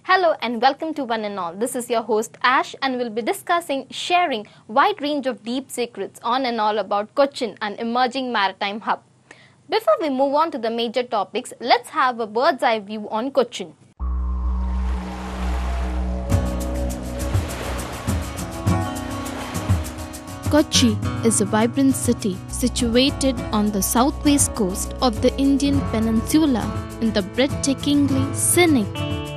Hello and welcome to One and All. This is your host Ash and we'll be discussing, sharing wide range of deep secrets on and all about Cochin, an emerging maritime hub. Before we move on to the major topics, let's have a bird's eye view on Cochin. Kochi is a vibrant city situated on the southwest coast of the Indian peninsula in the breathtakingly scenic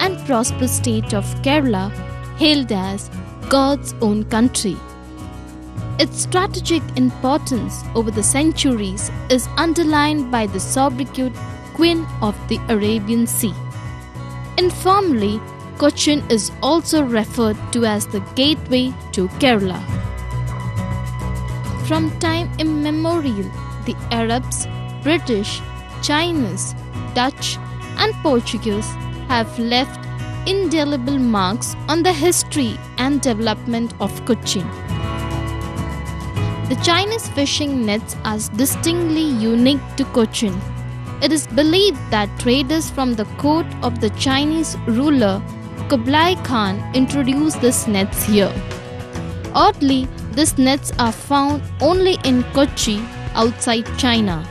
and prosperous state of Kerala, hailed as God's own country. Its strategic importance over the centuries is underlined by the sobriquet Queen of the Arabian Sea. Informally, Cochin is also referred to as the gateway to Kerala. From time immemorial, the Arabs, British, Chinese, Dutch, and Portuguese have left indelible marks on the history and development of Cochin. The Chinese fishing nets are distinctly unique to Cochin. It is believed that traders from the court of the Chinese ruler Kublai Khan introduced these nets here. Oddly, these nets are found only in Kochi, outside China.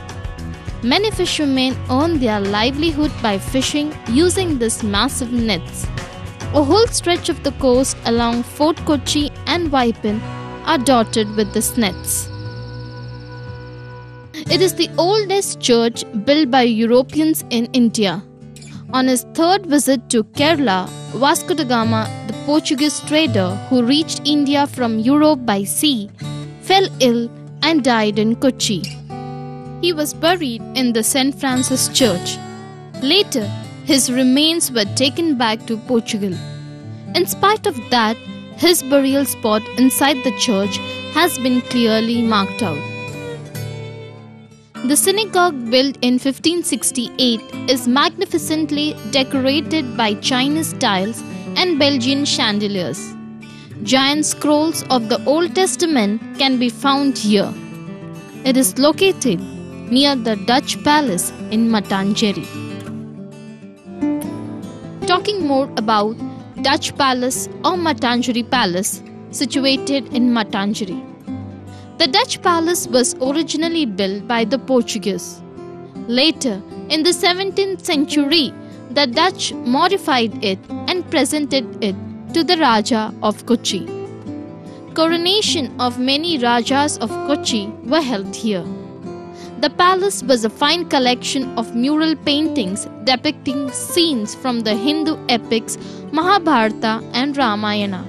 Many fishermen earn their livelihood by fishing using these massive nets. A whole stretch of the coast along Fort Kochi and Vipin are dotted with these nets. It is the oldest church built by Europeans in India. On his third visit to Kerala, Vasco da Gama, the Portuguese trader who reached India from Europe by sea, fell ill and died in Kochi. He was buried in the St. Francis Church. Later, his remains were taken back to Portugal. In spite of that, his burial spot inside the church has been clearly marked out. The synagogue, built in 1568, is magnificently decorated by Chinese tiles and Belgian chandeliers. Giant scrolls of the Old Testament can be found here. It is located near the Dutch Palace in Matanjeri. Talking more about Dutch Palace or Matanjeri Palace, situated in Matanjeri. The Dutch Palace was originally built by the Portuguese. Later, in the 17th century, the Dutch modified it and presented it to the Raja of Kochi. Coronation of many Rajas of Kochi were held here. The palace was a fine collection of mural paintings depicting scenes from the Hindu epics Mahabharata and Ramayana.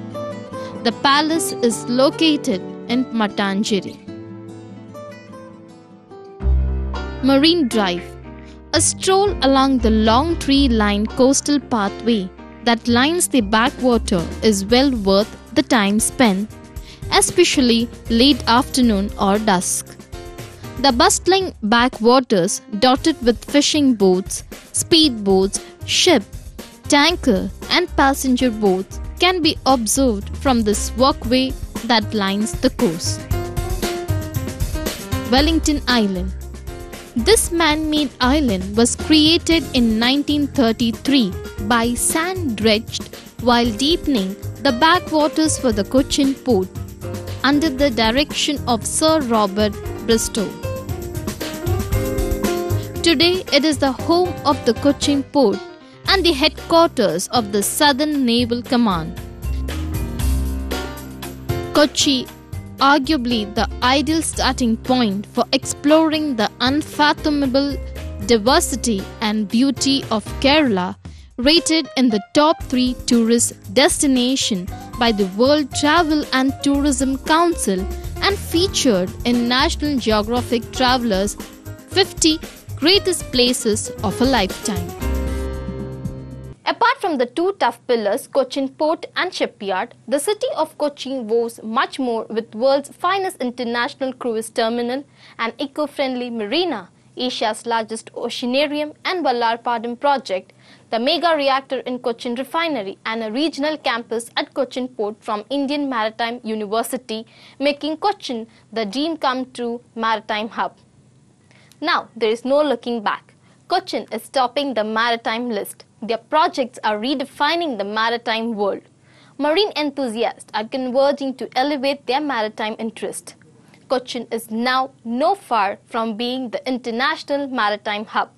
The palace is located in Matanjeri. Marine Drive. A stroll along the long tree-lined coastal pathway that lines the backwater is well worth the time spent, especially late afternoon or dusk. The bustling backwaters, dotted with fishing boats, speedboats, ship, tanker and passenger boats, can be observed from this walkway that lines the coast. Wellington Island. This man-made island was created in 1933 by sand dredged while deepening the backwaters for the Cochin Port under the direction of Sir Robert Bristow. Today, it is the home of the Cochin Port and the headquarters of the Southern Naval Command. Kochi, arguably the ideal starting point for exploring the unfathomable diversity and beauty of Kerala, rated in the top 3 tourist destination by the World Travel and Tourism Council and featured in National Geographic Travelers' 50 Greatest Places of a Lifetime. Apart from the two tough pillars, Cochin Port and Shipyard, the city of Cochin vows much more with world's finest international cruise terminal, an eco-friendly marina, Asia's largest oceanarium and Vallarpadam project, the mega reactor in Cochin Refinery and a regional campus at Cochin Port from Indian Maritime University, making Cochin the dream come true maritime hub. Now, there is no looking back. Cochin is topping the maritime list. Their projects are redefining the maritime world. Marine enthusiasts are converging to elevate their maritime interest. Cochin is now no far from being the international maritime hub.